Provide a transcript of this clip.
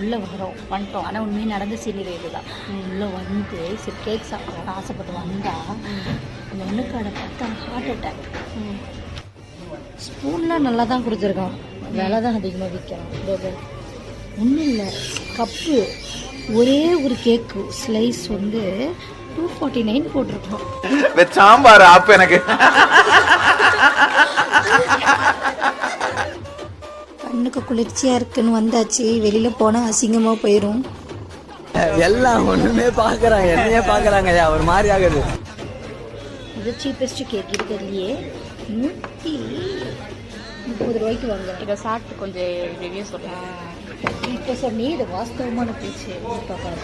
உள்ளே வந்துட்டோம். ஆனால் உண்மையாக நடந்த சீனியர் இதுதான். உள்ளே வந்து சரி கேக் சாப்பிடலாம் ஆசைப்பட்டு வந்தால் அந்த ஒன்றுக்காடை பார்த்தா ஹார்ட் அட்டாக். ஸ்பூன்லாம் நல்லா தான் கொடுத்துருக்கான், விலை தான் அதிகமாக விற்கிறான். ஒன்றும் இல்லை, கப்பு ஒரே ஒரு கேக்கு ஸ்லைஸ் வந்து 249 போட்டிருக்கோம். சாம்பார் ஆப் எனக்கு கண்ணுக்கு குளிர்ச்சியாக இருக்குன்னு வந்தாச்சு. வெளியில் போனால் அசிங்கமாக போயிடும். எல்லாம் ஒன்றுமே பார்க்குறாங்க, என்னையே பார்க்குறாங்க, ஒரு மாதிரி ஆகுது. இது சீப்பஸ்ட் கேக் இருக்கிறதுலையே 130 ரூபாய்க்கு வாங்க. இதை சாப்பிட்டு கொஞ்சம் ரிவ்யூ சொல்கிறேன். இப்போ சொன்னி இது வாஸ்தவமான பேச்சு பார்க்காது.